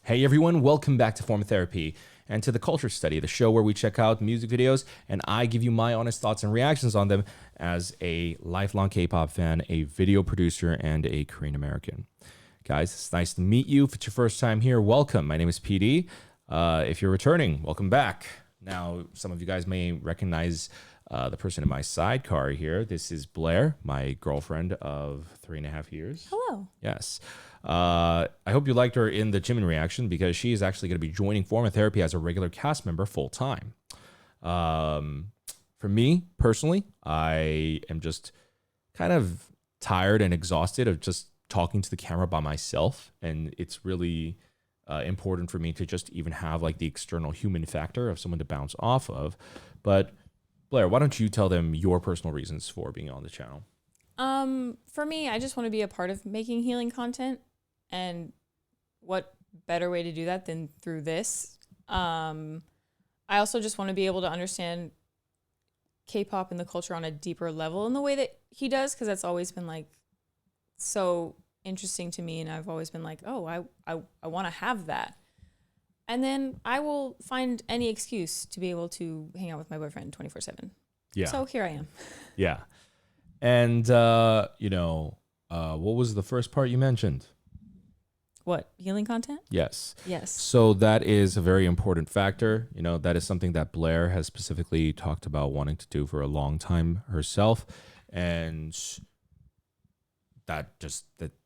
Hey everyone, welcome back to Form Therapy and to the Culture Study, the show where we check out music videos and I give you my honest thoughts and reactions on them as a lifelong K-pop fan, a video producer, and a Korean American. Guys, it's nice to meet you. If it's your first time here, welcome. My name is PD. If you're returning, welcome back. Now, some of you guys may recognize the person in my sidecar here. This is Blair, my girlfriend of 3.5 years. Hello. Yes. I hope you liked her in the Jimin reaction because she is actually going to be joining Form Therapy as a regular cast member full time. For me personally, I am just kind of tired and exhausted of just talking to the camera by myself, and it's really important for me to just even have like the external human factor of someone to bounce off of. But Blair, why don't you tell them your personal reasons for being on the channel? For me, I just want to be a part of making healing content, and what better way to do that than through this? I also just want to be able to understand K-pop and the culture on a deeper level in the way that he does, because that's always been like so interesting to me, and I've always been like, oh, I want to have that. And then I will find any excuse to be able to hang out with my boyfriend 24/7. Yeah. So here I am. Yeah. And, what was the first part you mentioned? What? Healing content? Yes. Yes. So that is a very important factor. You know, that is something that Blair has specifically talked about wanting to do for a long time herself. And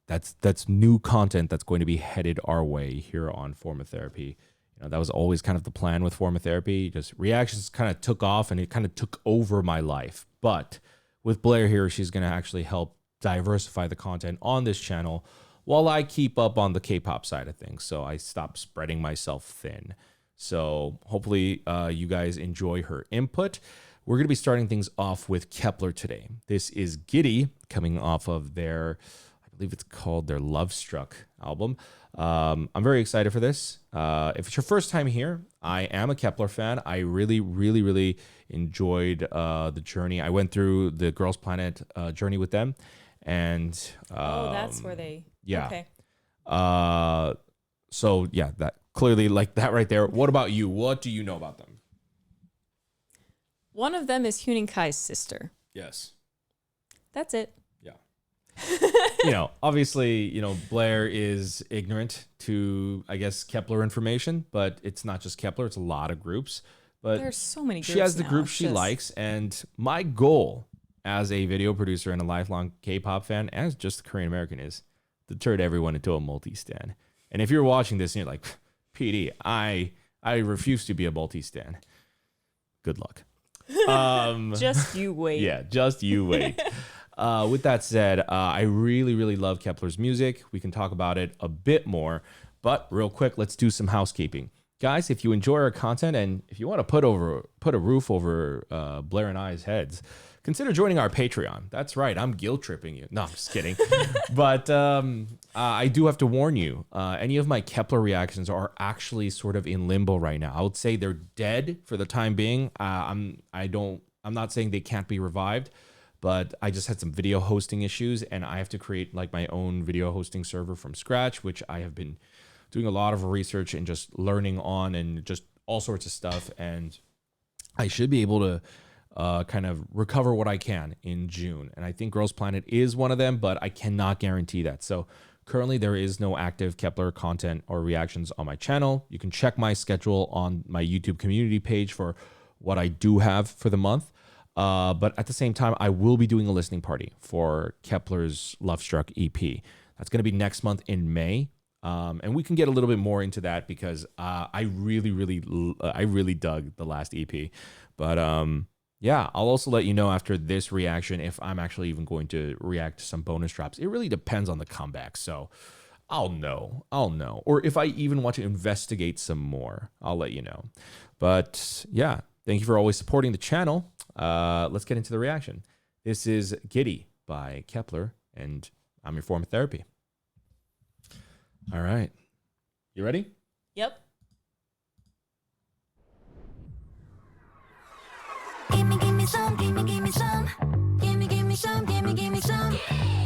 that's new content that's going to be headed our way here on Form Therapy. You know, that was always kind of the plan with Form Therapy. Just reactions kind of took off and it kind of took over my life. But with Blair here, she's going to actually help diversify the content on this channel while I keep up on the K-pop side of things. So I stop spreading myself thin. So hopefully you guys enjoy her input. We're going to be starting things off with Kep1er today. This is Giddy, coming off of their, I believe it's called their Love Struck album. I'm very excited for this. If it's your first time here, I am a Kep1er fan. I really enjoyed the journey. I went through the Girls Planet journey with them. And that's where they... Yeah. Okay. So yeah, that clearly like that right there. What about you? What do you know about them? One of them is Hyunin Kai's sister. Yes. That's it. Yeah. Obviously, Blair is ignorant to, I guess, Kep1er information, but it's not just Kep1er, it's a lot of groups. But there's so many groups. She has the now. group she likes, and my goal as a video producer and a lifelong K-pop fan, as just a Korean American, is to turn everyone into a multi-stan. And if you're watching this and you're like, PD, I refuse to be a multi-stan. Good luck. Just you wait. Yeah, just you wait. With that said, I really love Kep1er's music. We can talk about it a bit more, but real quick, let's do some housekeeping. Guys, if you enjoy our content and if you want to put a roof over Blair and I's heads, consider joining our Patreon. That's right, I'm guilt tripping you. No, I'm just kidding. But I do have to warn you, any of my Kep1er reactions are actually sort of in limbo right now. I would say they're dead for the time being. I'm not saying they can't be revived, but I just had some video hosting issues and I have to create like my own video hosting server from scratch, which I have been doing a lot of research and just learning on and just all sorts of stuff. And I should be able to kind of recover what I can in June. And I think Girls Planet is one of them, but I cannot guarantee that. So currently there is no active Kep1er content or reactions on my channel. You can check my schedule on my YouTube community page for what I do have for the month. But at the same time, I will be doing a listening party for Kep1er's Love Struck EP. That's going to be next month in May. And we can get a little bit more into that because I really dug the last EP. But yeah, I'll also let you know after this reaction if I'm actually even going to react to some bonus drops. It really depends on the comeback. So I'll know. Or if I even want to investigate some more, I'll let you know. But yeah, thank you for always supporting the channel. Let's get into the reaction. This is Giddy by Kep1er, and I'm your Form Therapy. All right. You ready? Yep. Gimme some, gimme some. Gimme some, gimme some.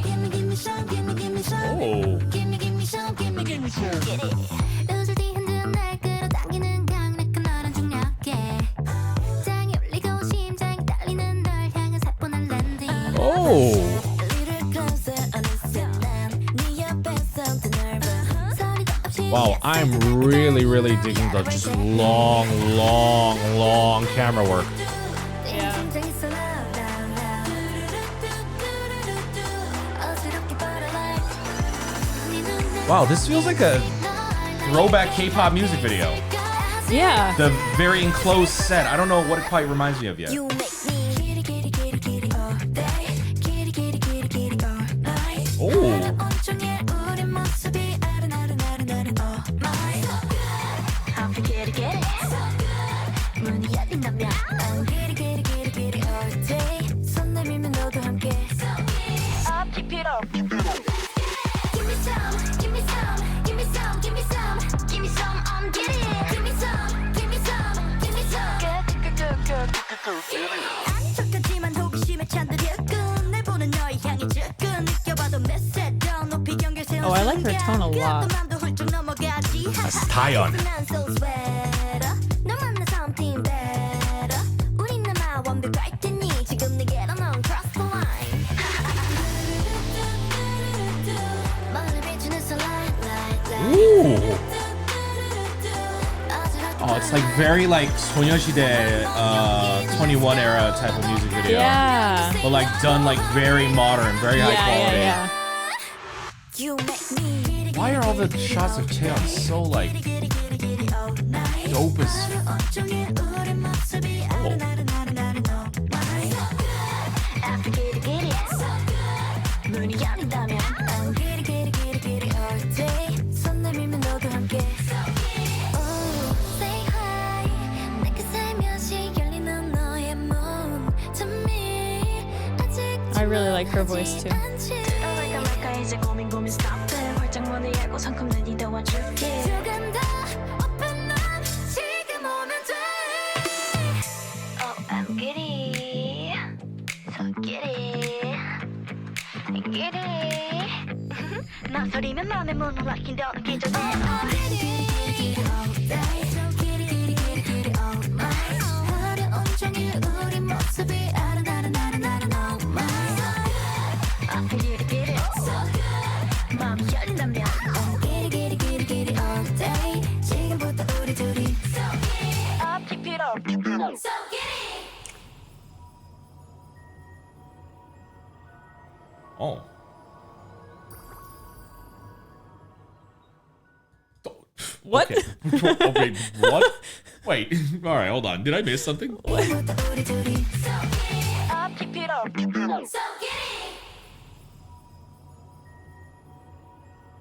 Gimme some, gimme some. Oh. Gimme some, gimme some. Get it. Wow, I'm really digging the just long camera work. Wow, this feels like a throwback K-pop music video. Yeah. The very enclosed set. I don't know what it quite reminds me of yet. Oh. Oh, I like her tone a lot. That's Taeyeon. Ooh. Oh, it's like very like 소녀시대 21 era type of music video. Yeah. But like done like very modern, very high quality. Yeah. Why are all the shots of Taeyeon so like dope as I really like her voice too. Oh. What? Okay. Okay, what? Wait. All right, hold on. Did I miss something?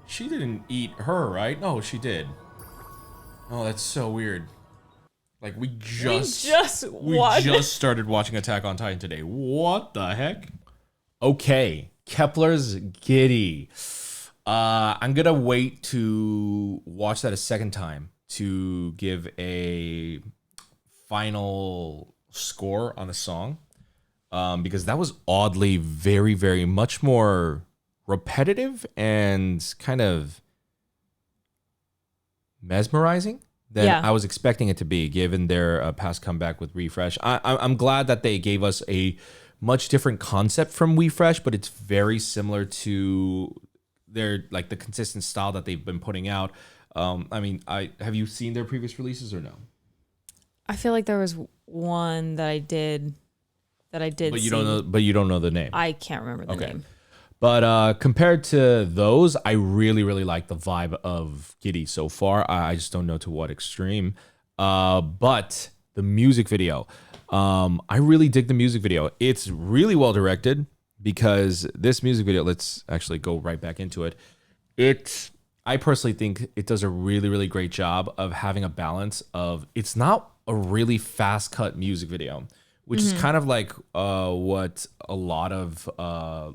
She didn't eat her, right? No, she did. Oh, that's so weird. Like we just started watching Attack on Titan today. What the heck? Okay, Kep1er's Giddy. I'm gonna wait to watch that a second time to give a final score on the song, because that was oddly very much more repetitive and kind of mesmerizing than I was expecting it to be, given their past comeback with Refresh. I'm glad that they gave us a much different concept from Refresh, but it's very similar to their like the consistent style that they've been putting out. I mean, have you seen their previous releases or no? I feel like there was one that I did. But you don't know. But you don't know the name. I can't remember the name. But compared to those, I really like the vibe of Giddy so far. I just don't know to what extreme. But the music video, I really dig the music video. It's really well directed, because this music video, let's actually go right back into it. I personally think it does a really great job of having a balance of, it's not a really fast cut music video, which is kind of like what a lot of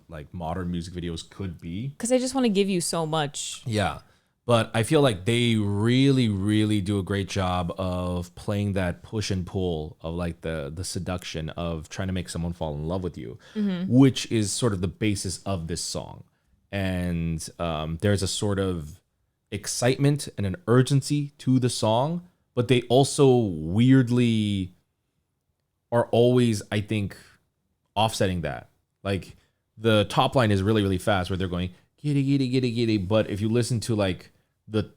like modern music videos could be. Because they just want to give you so much. Yeah. But I feel like they really do a great job of playing that push and pull of like the seduction of trying to make someone fall in love with you, which is sort of the basis of this song. And there's a sort of excitement and an urgency to the song, but they also weirdly are always, I think, offsetting that. Like the top line is really fast, where they're going giddy giddy giddy giddy, but if you listen to like the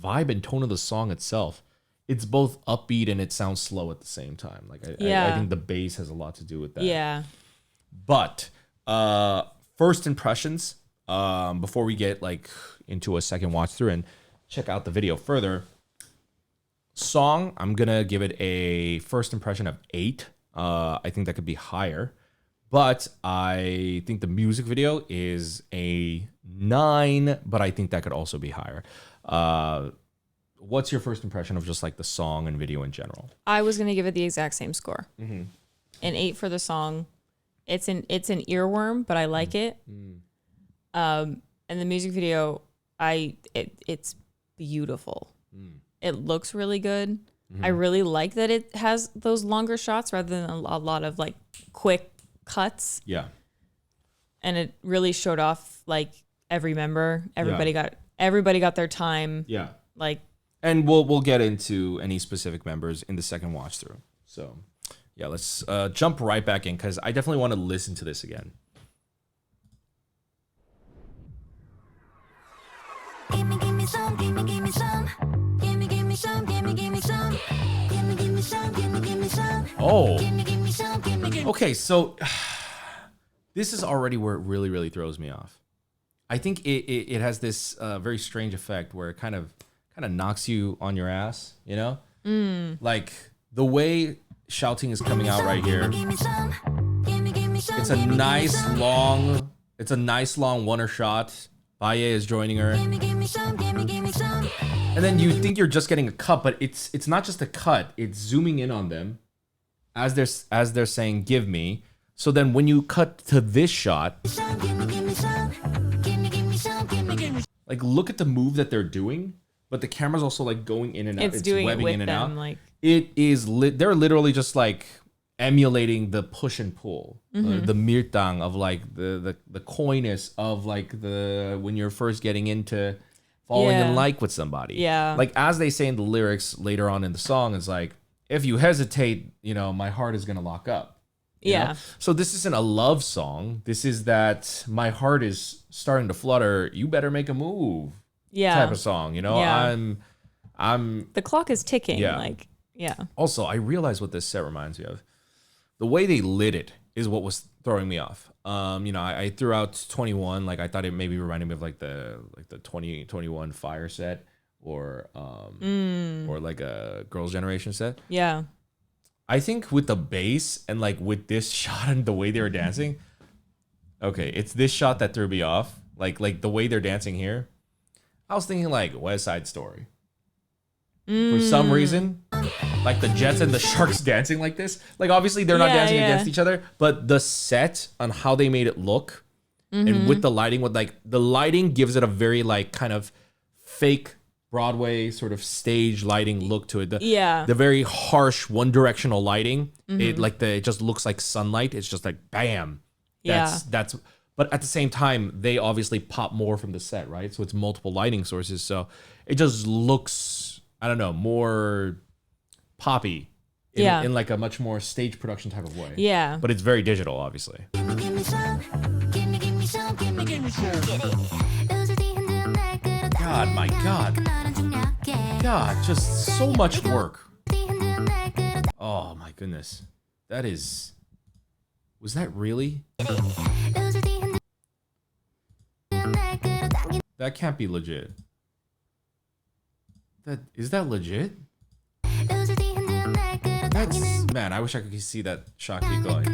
vibe and tone of the song itself, it's both upbeat and it sounds slow at the same time. Like I think the bass has a lot to do with that. Yeah. But first impressions, before we get like into a second watch through and check out the video further, song, I'm gonna give it a first impression of 8. I think that could be higher, but I think the music video is a 9, but I think that could also be higher. What's your first impression of just like the song and video in general? I was gonna give it the exact same score. An 8 for the song. It's an earworm, but I like it. And the music video, it's beautiful. It looks really good. I really like that it has those longer shots rather than a lot of like quick cuts. Yeah. And it really showed off like every member. Everybody got their time. Yeah. Like, and we'll get into any specific members in the second watch through. So yeah, let's jump right back in because I definitely want to listen to this again. Give me some, give me some. Give me some, give me some. Give me some, give me some. Oh. Give me some, give me. Okay, so this is already where it really, really throws me off. I think it has this very strange effect where it kind of knocks you on your ass, you know? Like the way shouting is coming out right here. Give me some. Give me some. It's a nice long one-er shot. Baye is joining her. Give me some, give me some. And then you think you're just getting a cut, but it's not just a cut. It's zooming in on them as they're saying "give me." So then when you cut to this shot, Give me some. Give me. like look at the move that they're doing, but the camera's also like going in and out. it's doing it webbing with in and them. out. Like, It is they're literally just like emulating the push and pull, the mirtang of like the coyness of like the when you're first getting into falling in like with somebody. Yeah. Like as they say in the lyrics later on in the song, it's like, if you hesitate, you know, my heart is gonna lock up. You know? So this isn't a love song. This is that my heart is starting to flutter. You better make a move. Type of song. You know, Yeah. I'm the clock is ticking. Yeah. Like, yeah. Also, I realize what this set reminds me of. The way they lit it is what was throwing me off. You know, I threw out 21. Like I thought it maybe reminded me of like the 2021 Fire set or like a Girls' Generation set. Yeah. I think with the bass and like with this shot and the way they were dancing, okay, it's this shot that threw me off. Like the way they're dancing here. I was thinking like West Side Story. For some reason, like the Jets and the Sharks dancing like this. Like obviously they're not dancing against each other, but the set on how they made it look and with the lighting, with like the lighting gives it a very like kind of fake Broadway sort of stage lighting look to it. The very harsh one directional lighting. It just looks like sunlight. It's just like bam. That's but at the same time, they obviously pop more from the set, right? So it's multiple lighting sources. So it just looks, I don't know, more poppy in like a much more stage production type of way. Yeah. But it's very digital, obviously. Give me some. Give me some. Give me some. Get it. God, my God. God, just so much work. Oh my goodness. Was that really? That can't be legit. Is that legit? Man, I wish I could see that shot keep going.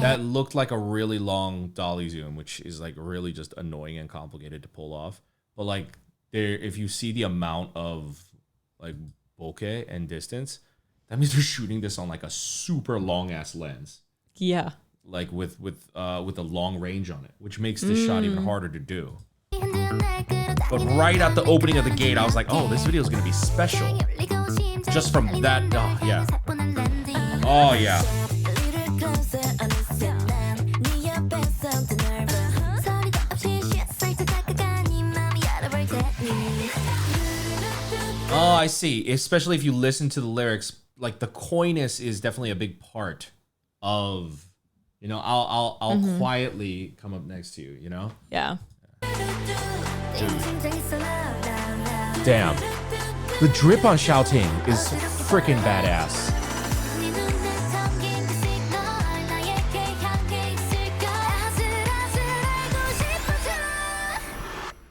That looked like a really long dolly zoom, which is like really just annoying and complicated to pull off. But like if you see the amount of like bokeh and distance, that means they're shooting this on like a super long ass lens. Yeah. Like with a long range on it, which makes this shot even harder to do. But right at the opening of the gate, I was like, oh, this video is gonna be special. Just from that, oh yeah. Oh yeah. Oh, I see. Especially if you listen to the lyrics, like the coyness is definitely a big part of, you know, I'll quietly come up next to you, you know? Yeah. Dude. Damn. The drip on shouting is freaking badass. 네 눈에 담긴 그 시gnal 나에게 향해 있을까 아슬아슬 알고 싶어져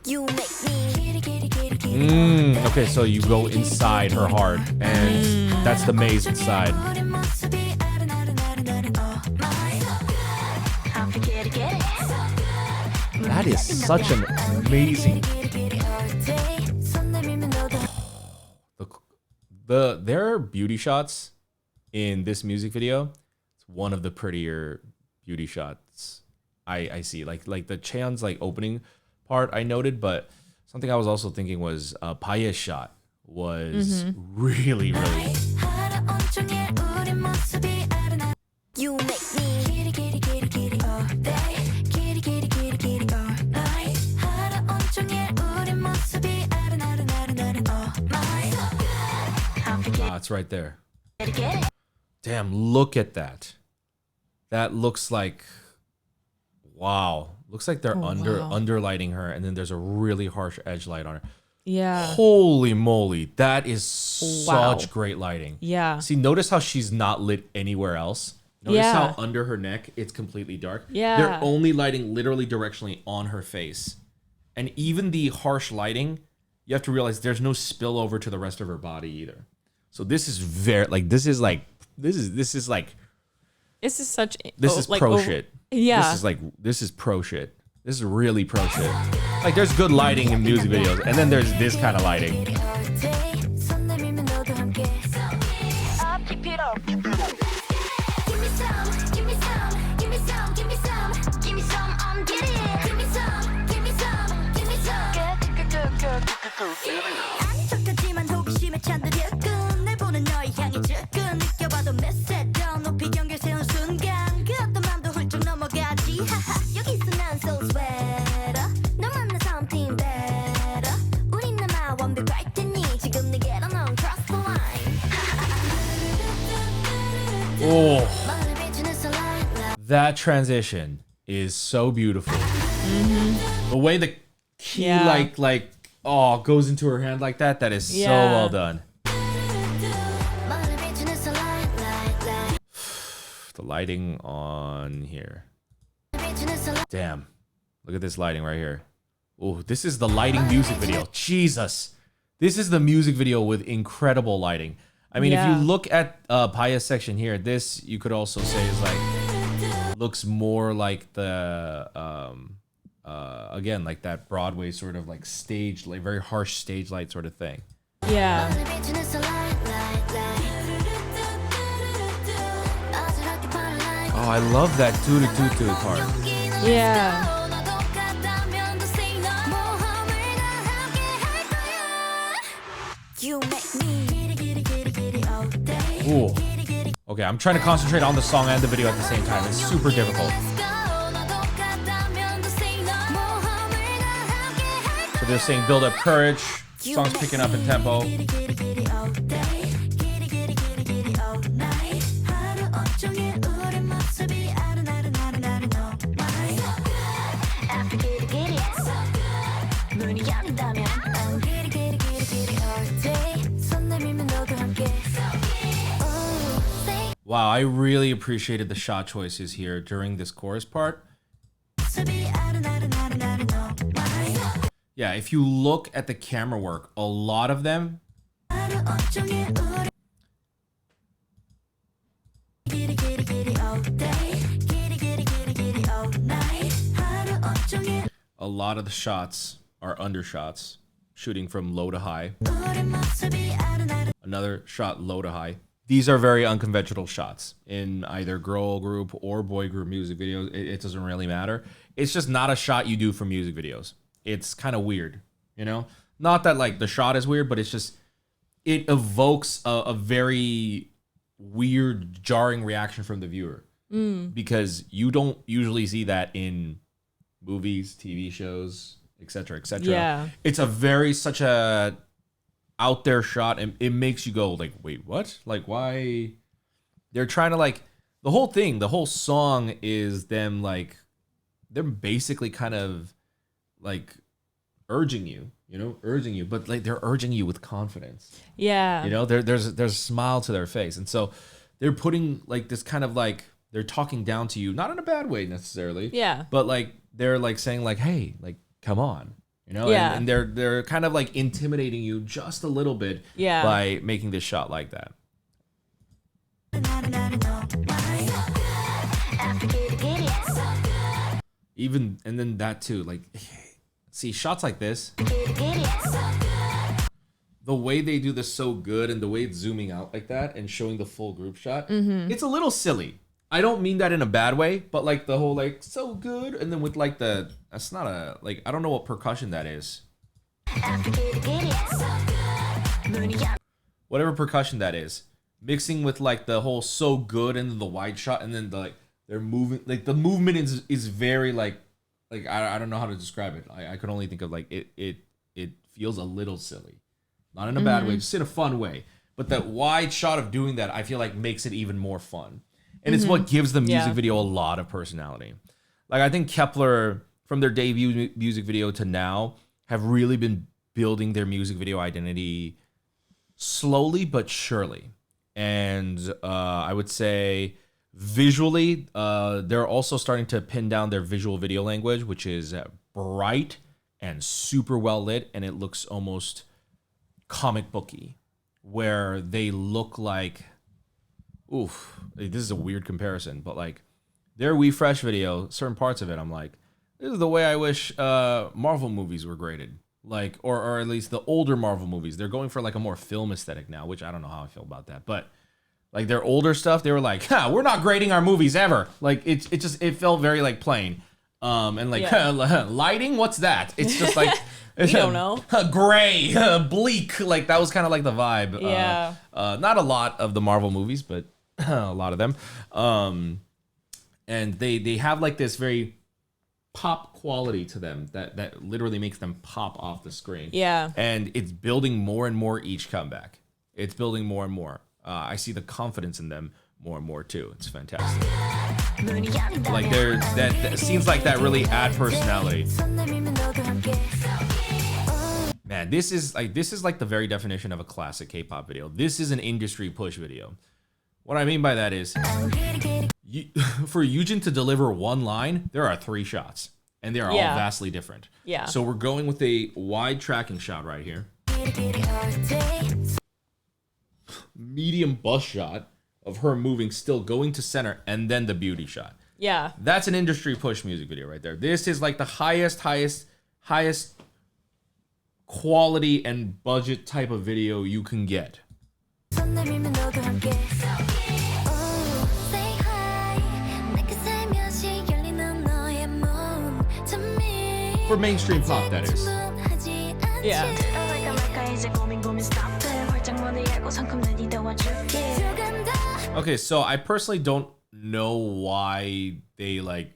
You make me giddy giddy giddy giddy Okay, so you go inside her heart, and that's the maze inside. 우리 모습이 아른아른아른아른 Oh my I'm the giddy giddy That is such an amazing. Their beauty shots in this music video. It's one of the prettier beauty shots I see. Like the Cheon's like opening part I noted, but something I was also thinking was Paya's shot was really. You make me giddy giddy giddy giddy all day giddy giddy giddy giddy all night 하루 온종일 우리 모습이 아른아른아른아른 all night It's right there. giddy giddy Damn, look at that. That looks like, wow. Looks like they're underlighting her, and then there's a really harsh edge light on her. Yeah. Holy moly, that is such great lighting. Yeah. See, notice how she's not lit anywhere else. Notice Yeah. how under her neck it's completely dark. Yeah. They're only lighting literally directionally on her face. And even the harsh lighting, you have to realize there's no spillover to the rest of her body either. So this is very this is such this is pro shit. Yeah. This is pro shit. This is really pro shit. Like there's good lighting in music videos, and then there's this kind of lighting. 손 내밀면 너도 함께 Up, keep it up Give me some, give me some, give me some, give me some, give me some, I'm giddy. Give me some, give me some, give me some. 아닌 척하지만 호기심에 찬 듯 날 보는 너의 향이 지금 느껴봐도 메세져 높이 경계 세운 순간 그 어떤 맘도 훌쩍 넘어가지 하하 여기서 난 so sweater 널 만나 something better 우린 아마 완벽할 테니 지금 내게로 넌 cross the line Oh, 마음을 비추는 sunlight that transition is so beautiful. The way the key Yeah. goes into her hand like that. That is so Yeah. well done. 마음을 비추는 sunlight light The lighting on here. 비추는 sunlight Damn. Look at this lighting right here. Oh, this is the lighting music video. Jesus. This is the music video with incredible lighting. I mean, if Yeah. you look at Paya's section here, this you could also say is looks more like the again, like that Broadway sort of like stage, like very harsh stage light sort of thing. Yeah. 마음을 비추는 sunlight 어지럽게 파란 light Oh, I love that toot toot toot part. Yeah. You make me giddy giddy giddy giddy all day. Ooh. Giddy giddy Okay, I'm trying to concentrate on the song and the video at the same time. It's super difficult. let's go. 너도 같다면 just say no. 모험을 다 함께 할 So they're saying build up courage. You Song's make picking up in me tempo. giddy giddy giddy all day. Giddy giddy giddy giddy all night. 하루 온종일 우리 모습이 아른아른아른아른 all night. After giddy giddy 문이 열린다면 I'm giddy giddy giddy giddy all day. 손 내밀면 너도 함께. Oh, say Wow, I really appreciated the shot choices here during this chorus part. 모습이 아른아른아른아른 all night. Yeah, if you look at the camera work, a lot of them, 하루 온종일 우리 giddy giddy giddy all day. Giddy giddy giddy giddy all night. 하루 온종일 a lot of the shots are undershots, shooting from low to high. 우리 모습이 아른아른 Another shot low to high. These are very unconventional shots in either girl group or boy group music videos. It doesn't really matter. It's just not a shot you do for music videos. It's kind of weird, you know? Not that like the shot is weird, but it's just, it evokes a very weird, jarring reaction from the viewer. Because you don't usually see that in movies, TV shows, etc., etc. Yeah. It's such a out there shot, and it makes you go like, wait, what? Like, why? They're trying to like, the whole song is them basically kind of like urging you, but like they're urging you with confidence. Yeah. You know, there's a smile to their face. And so they're putting like this kind of like, they're talking down to you, not in a bad way necessarily. Yeah. But like, they're like saying like, hey, like, come on. You know, Yeah. and they're kind of like intimidating you just a little bit by making this shot like that. Even, and then that too, like, see, shots like this, the way they do this so good and the way it's zooming out like that and showing the full group shot, it's a little silly. I don't mean that in a bad way, but like the whole like so good, and then with like that's not a, like, I don't know what percussion that is. Whatever percussion that is, mixing with like the whole so good and then the wide shot, and then the, like they're moving, like the movement is very like I don't know how to describe it. I could only think of like it feels a little silly, not in a bad way, just in a fun way. But that wide shot of doing that, I feel like makes it even more fun. And it's what gives the music video a lot of personality. Like, I think Kep1er, from their debut music video to now, have really been building their music video identity slowly but surely. And I would say visually, they're also starting to pin down their visual video language, which is bright and super well lit, and it looks almost comic booky, where they look like, oof, this is a weird comparison, but like their We Fresh video, certain parts of it, I'm like, this is the way I wish Marvel movies were graded. Like, or at least the older Marvel movies. They're going for like a more film aesthetic now, which I don't know how I feel about that. But like their older stuff, they were like, we're not grading our movies ever. Like it felt very like plain. And like lighting, what's that? It's just like, we don't know. Gray, bleak. Like that was kind of like the vibe. Yeah. Not a lot of the Marvel movies, but a lot of them. And they have like this very pop quality to them that literally makes them pop off the screen. Yeah. And it's building more and more each comeback. It's building more and more. I see the confidence in them more and more too. It's fantastic. Like that scenes like that really add personality. Man, this is like the very definition of a classic K-pop video. This is an industry push video. What I mean by that is, for Yujin to deliver one line, there are 3 shots, and they are all vastly different. Yeah. So we're going with a wide tracking shot right here. Medium bust shot of her moving, still going to center, and then the beauty shot. Yeah. That's an industry push music video right there. This is like the highest quality and budget type of video you can get. For mainstream pop, that is. Yeah. Okay, so I personally don't know why they like.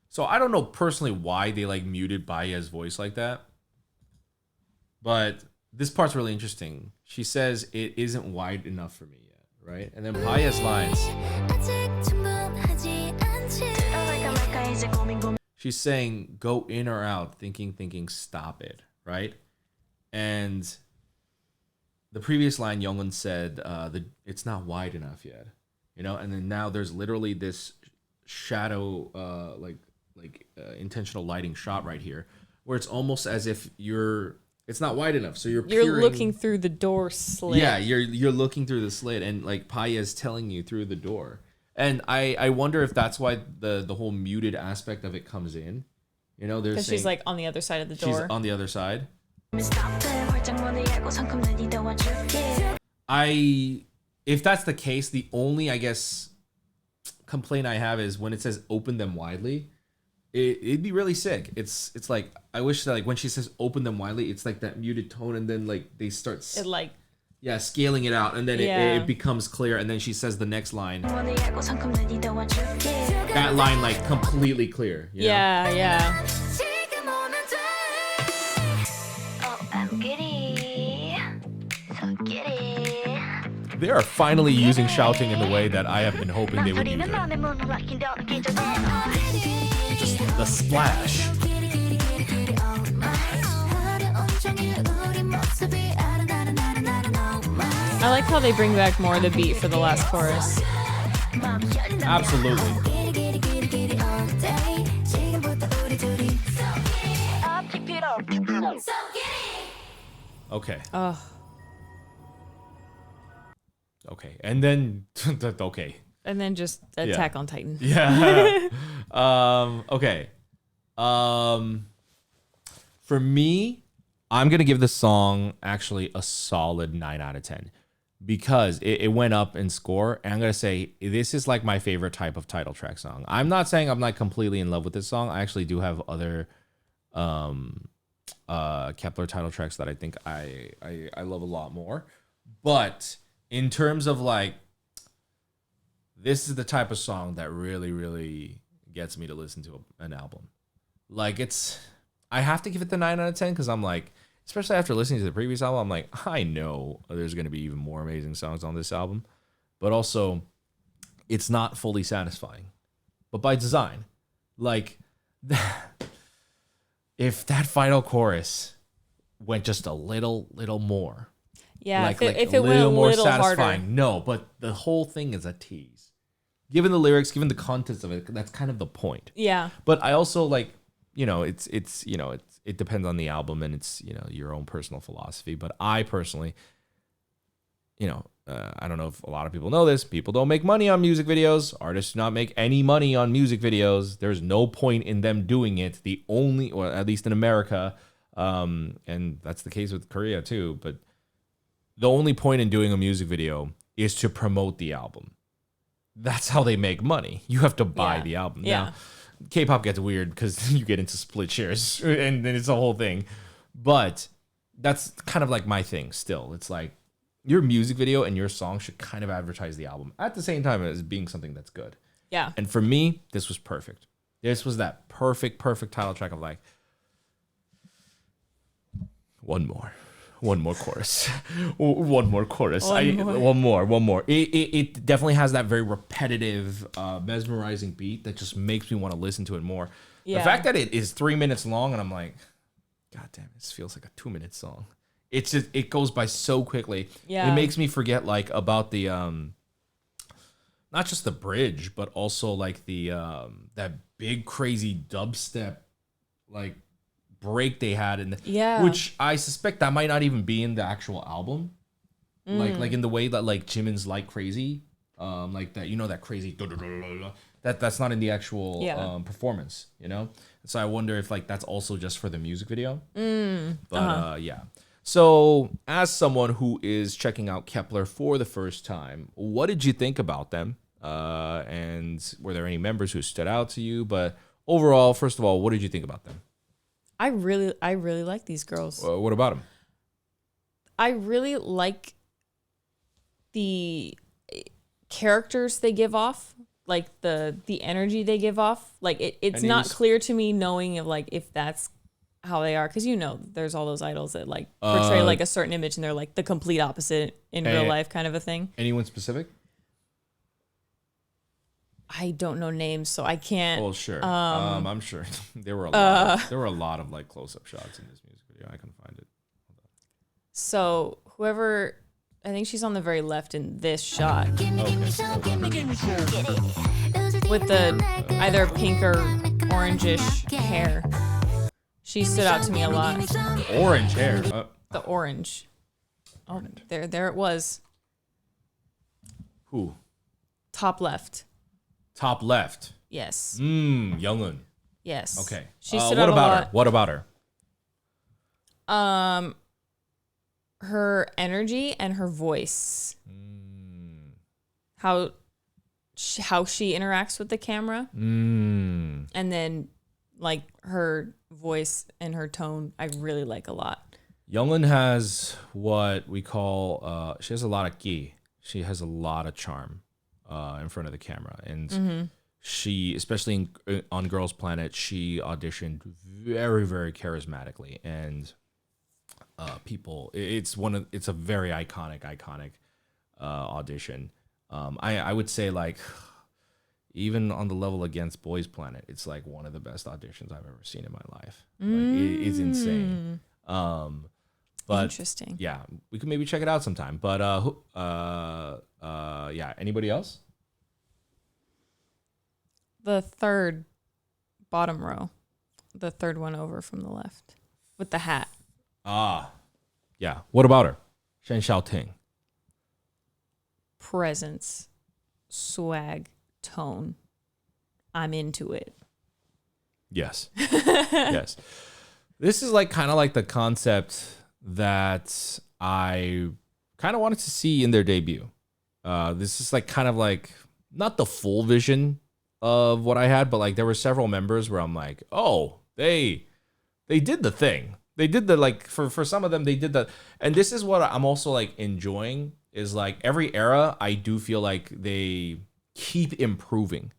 So I don't know personally why they like muted Baya's voice like that. But this part's really interesting. She says it isn't wide enough for me yet, right? And then Baya's lines. She's saying go in or out, thinking, stop it, right? And the previous line, Youngwon said it's not wide enough yet, you know. And then now there's literally this shadow, intentional lighting shot right here, where it's almost as if it's not wide enough, so you're looking through the door slit. Yeah, you're looking through the slit, and like Paya is telling you through the door. And I wonder if that's why the whole muted aspect of it comes in. You know, because she's like on the other side of the door. She's on the other side. If that's the case, the only, I guess, complaint I have is when it says open them widely. It'd be really sick. It's like, I wish that like when she says open them widely, it's like that muted tone, and then like they start scaling it out, and then it becomes clear, and then she says the next line. That line like completely clear. You know? Yeah. Oh, I'm giddy. So giddy. They are finally using shouting in the way that I have been hoping they would use it. Just the splash. I like how they bring back more of the beat for the last chorus. Absolutely. Okay. Okay. And then okay. And then just Attack on Titan. Yeah. Okay. For me, I'm gonna give the song actually a solid 9 out of 10 because it went up in score. And I'm gonna say this is like my favorite type of title track song. I'm not saying I'm like completely in love with this song. I actually do have other Kep1er title tracks that I think I love a lot more. But in terms of like, this is the type of song that really, really gets me to listen to an album. Like I have to give it the 9 out of 10 because I'm like, especially after listening to the previous album, I'm like, I know there's going to be even more amazing songs on this album. But also, it's not fully satisfying. But by design, like, if that final chorus went just a little more. Yeah, Like, if a it went a more little satisfying. harder. No, but the whole thing is a tease. Given the lyrics, given the context of it, that's kind of the point. Yeah. But I also like, it depends on the album and it's, your own personal philosophy. But I personally, I don't know if a lot of people know this. People don't make money on music videos. Artists do not make any money on music videos. There's no point in them doing it. The only, or at least in America, and that's the case with Korea too, but the only point in doing a music video is to promote the album. That's how they make money. You have to buy the album. Yeah. Now, K-pop gets weird because you get into split shares and then it's a whole thing. But that's kind of like my thing still. It's like your music video and your song should kind of advertise the album at the same time as being something that's good. Yeah. And for me, this was perfect. This was that perfect title track of like, one more chorus. One more chorus. One more. It definitely has that very repetitive, mesmerizing beat that just makes me want to listen to it more. Yeah. The fact that it is 3 minutes long and I'm like, God damn, this feels like a 2-minute song. It's just, it goes by so quickly. Yeah. It makes me forget like about the not just the bridge, but also like the that big crazy dubstep like break they had in which I suspect that might not even be in the actual album. Like in the way that like Jimin's Like Crazy, like that, that crazy that's not in the actual performance, So I wonder if like that's also just for the music video. But yeah. So as someone who is checking out Kep1er for the first time, what did you think about them? And were there any members who stood out to you? But overall, first of all, what did you think about them? I really like these girls. What about them? I really like the characters they give off, like the energy they give off. Like it's not clear to me knowing of like if that's how they are, because there's all those idols that like portray like a certain image and they're like the complete opposite in real life kind of a thing. Anyone specific? I don't know names, so I can't. Well, sure. I'm sure there were a lot. There were a lot of like close-up shots in this music video. I can find it. So whoever, I think she's on the very left in this shot. With the either pink or orangish hair. She stood out to me a lot. Orange hair. The orange. Oh, there it was. Who? Top left. Top left. Yes. Youngun. Yes. Okay. She stood out a lot. What about her? Her energy and her voice. How she interacts with the camera. And then like her voice and her tone, I really like a lot. Youngun has what we call she has a lot of ki. She has a lot of charm in front of the camera, and she, especially on Girls Planet, she auditioned very, very charismatically, and it's a very iconic audition. I would say like even on the level against Boys Planet, it's like one of the best auditions I've ever seen in my life. Like it's insane. But Interesting. yeah, we could maybe check it out sometime. But yeah, anybody else? The third bottom row, the third one over from the left, with the hat. Yeah. What about her? Shen Xiaoting. Presence, swag, tone. I'm into it. Yes. Yes. This is like kind of like the concept that I kind of wanted to see in their debut. This is like kind of like not the full vision of what I had, but like there were several members where I'm like, oh, they did the thing. They did the like for some of them they did the, and this is what I'm also like enjoying is like every era I do feel like they keep improving.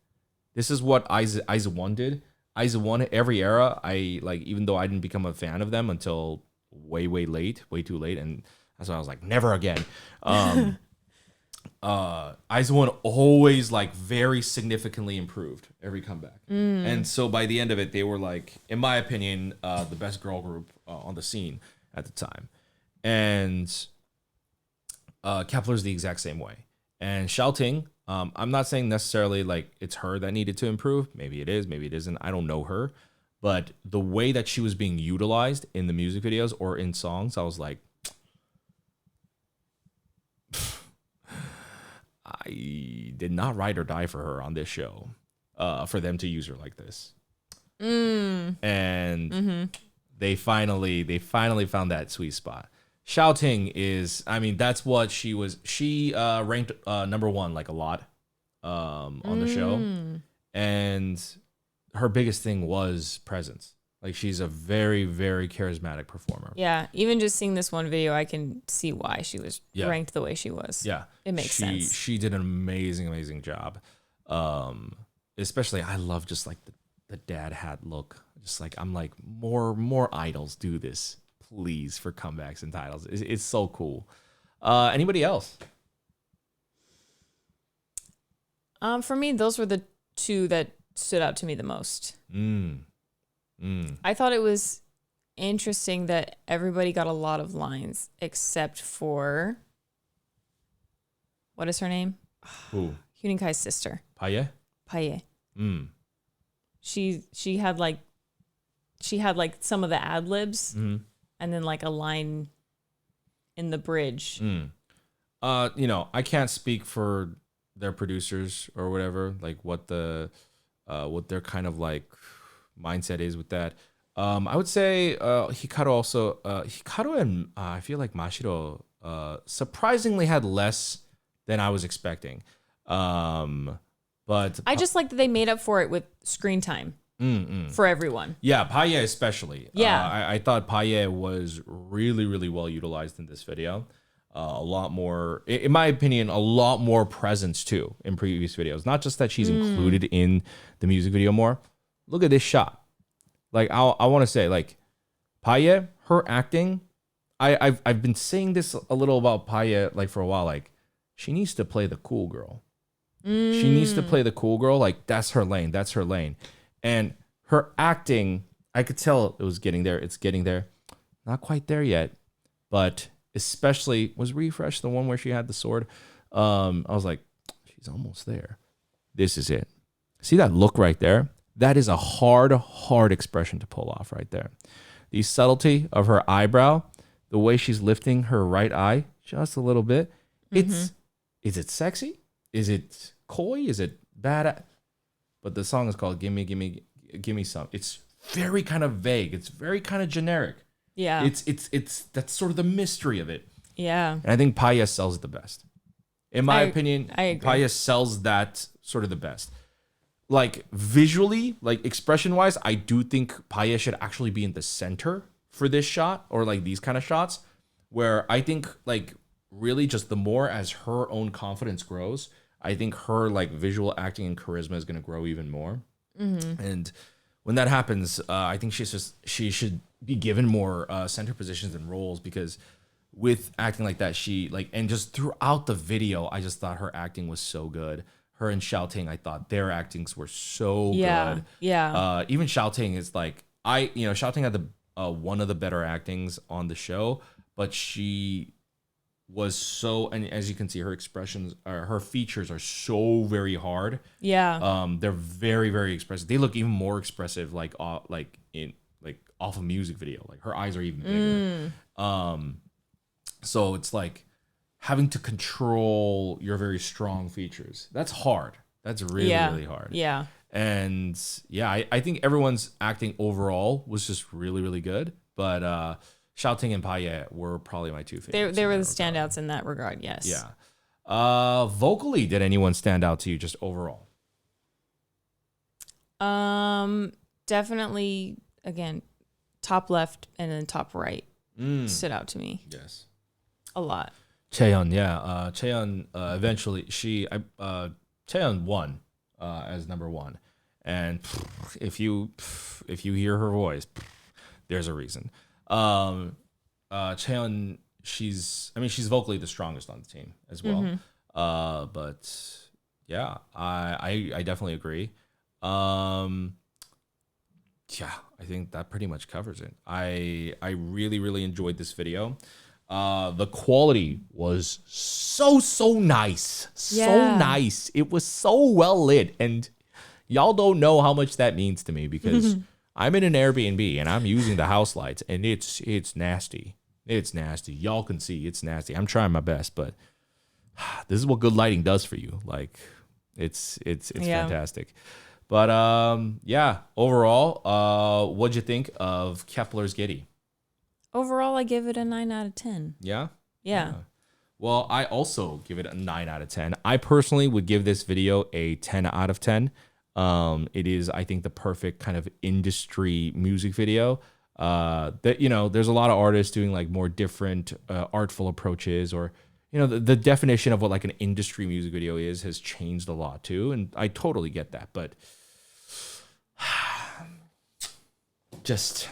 This is what IZ*ONE did. IZ*ONE every era I like, even though I didn't become a fan of them until way too late, and that's why I was like never again. IZ*ONE always like very significantly improved every comeback, and so by the end of it they were like, in my opinion, the best girl group on the scene at the time. And Kep1er's the exact same way. And Xiaoting, I'm not saying necessarily like it's her that needed to improve. Maybe it is, maybe it isn't. I don't know her. But the way that she was being utilized in the music videos or in songs, I was like, I did not ride or die for her on this show, for them to use her like this. And they finally found that sweet spot. Xiaoting is, I mean, that's what she was. She ranked number one like a lot on the show, and her biggest thing was presence. Like she's a very, very charismatic performer. Yeah, even just seeing this one video, I can see why she was ranked the way she was. Yeah, it makes sense. She did an amazing job. Especially, I love just like the dad hat look. Just like I'm like more idols do this, please, for comebacks and titles. It's so cool. Anybody else? For me, those were the two that stood out to me the most. I thought it was interesting that everybody got a lot of lines except for, what is her name? Who? Huening Kai's sister. Paye? Paye. She had like some of the ad libs and then like a line in the bridge. You know, I can't speak for their producers or whatever, like what their kind of like mindset is with that. I would say Hikaru and I feel like Mashiro surprisingly had less than I was expecting. But I just like that they made up for it with screen time for everyone. Yeah, Paye especially. Yeah. I thought Paye was really well utilized in this video. A lot more, in my opinion, a lot more presence too in previous videos. Not just that she's included in the music video more. Look at this shot. Like I want to say, like Paye, her acting. I've been saying this a little about Paye like for a while. Like she needs to play the cool girl. She needs to play the cool girl. Like that's her lane. That's her lane. And her acting, I could tell it was getting there. It's getting there. Not quite there yet, but especially was Refresh the one where she had the sword. I was like, she's almost there. This is it. See that look right there? That is a hard expression to pull off right there. The subtlety of her eyebrow, the way she's lifting her right eye just a little bit. Is it sexy? Is it coy? Is it bad? But the song is called Gimme Some. It's very kind of vague. It's very kind of generic. Yeah. It's that's sort of the mystery of it. Yeah. And I think Paye sells it the best. In my opinion, I agree. Paye sells that sort of the best. Like visually, like expression wise, I do think Paye should actually be in the center for this shot, or like these kind of shots, where I think like really just the more as her own confidence grows, I think her like visual acting and charisma is going to grow even more. And when that happens, I think she should be given more center positions and roles, because with acting like that, she like, and just throughout the video, I just thought her acting was so good. Her and Xiaoting, I thought their actings were so good. Yeah. Even Xiaoting is like, Xiaoting had the one of the better actings on the show, but she was so, and as you can see, her expressions, her features are so very hard. Yeah. They're very, very expressive. They look even more expressive, like off a music video. Like her eyes are even bigger. So it's like having to control your very strong features. That's hard. That's really, really hard. Yeah. And yeah, I think everyone's acting overall was just really, really good. But Xiaoting and Paye were probably my two favorites. They were the standouts in that regard, yes. Yeah. Vocally, did anyone stand out to you just overall? Definitely, again, top left and then top right stood out to me. Yes. A lot. Chaeyeon, yeah. Chaeyeon, eventually, Chaeyeon won as number one. And if you hear her voice, there's a reason. Chaeyeon, she's vocally the strongest on the team as well. But yeah, I definitely agree. Yeah, I think that pretty much covers it. I really, really enjoyed this video. The quality was so nice. So nice. It was so well lit. And y'all don't know how much that means to me because I'm in an Airbnb and I'm using the house lights and it's nasty. It's nasty. Y'all can see it's nasty. I'm trying my best, but this is what good lighting does for you. Like it's fantastic. But yeah, overall, what'd you think of Kep1er Giddy? Overall, I give it a 9 out of 10. Yeah? Yeah. Well, I also give it a 9 out of 10. I personally would give this video a 10 out of 10. It is, I think, the perfect kind of industry music video. That, there's a lot of artists doing like more different artful approaches, or the definition of what like an industry music video is has changed a lot too, and I totally get that. But just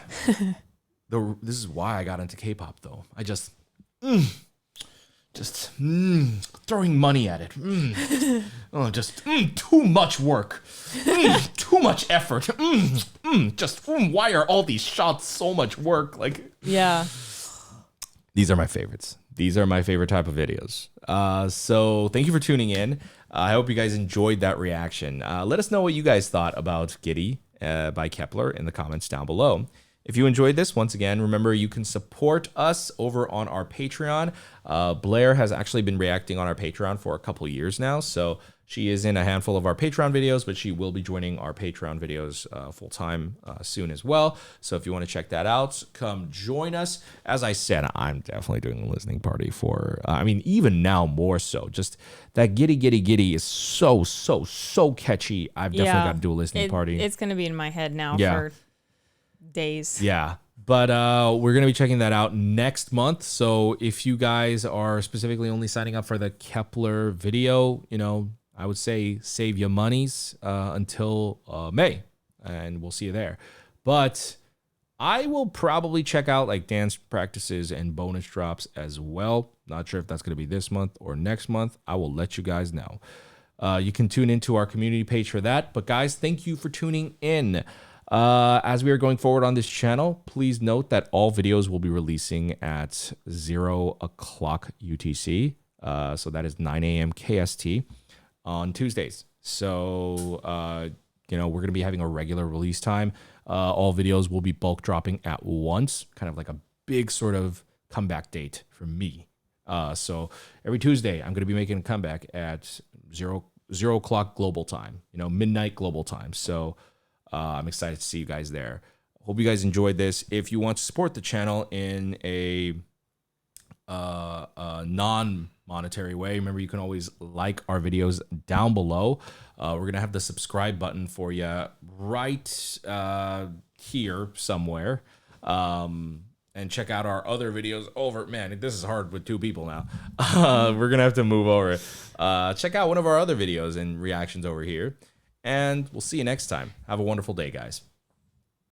this is why I got into K-pop though. I just throwing money at it. Too much work. Too much effort. Why are all these shots so much work? Like, yeah. These are my favorites. These are my favorite type of videos. So thank you for tuning in. I hope you guys enjoyed that reaction. Let us know what you guys thought about Giddy by Kep1er in the comments down below. If you enjoyed this, once again, remember you can support us over on our Patreon. Blair has actually been reacting on our Patreon for a couple years now, so she is in a handful of our Patreon videos, but she will be joining our Patreon videos full-time soon as well. So if you want to check that out, come join us. As I said, I'm definitely doing a listening party for, even now more so. Just that Giddy Giddy Giddy is so catchy. I've definitely got to do a listening party. It's going to be in my head now for days. Yeah. But we're going to be checking that out next month. So if you guys are specifically only signing up for the Kep1er video, I would say save your monies until May, and we'll see you there. But I will probably check out like dance practices and bonus drops as well. Not sure if that's going to be this month or next month. I will let you guys know. You can tune into our community page for that. But guys, thank you for tuning in. As we are going forward on this channel, please note that all videos will be releasing at 0 o'clock UTC. So that is 9 a.m. KST on Tuesdays. So, we're going to be having a regular release time. All videos will be bulk dropping at once, kind of like a big sort of comeback date for me. So every Tuesday, I'm going to be making a comeback at 0 o'clock global time, midnight global time. So, I'm excited to see you guys there. Hope you guys enjoyed this. If you want to support the channel in a non-monetary way, remember you can always like our videos down below. We're going to have the subscribe button for you right here somewhere. And check out our other videos over. Man, this is hard with two people now. We're going to have to move over. Check out one of our other videos and reactions over here. And we'll see you next time. Have a wonderful day, guys.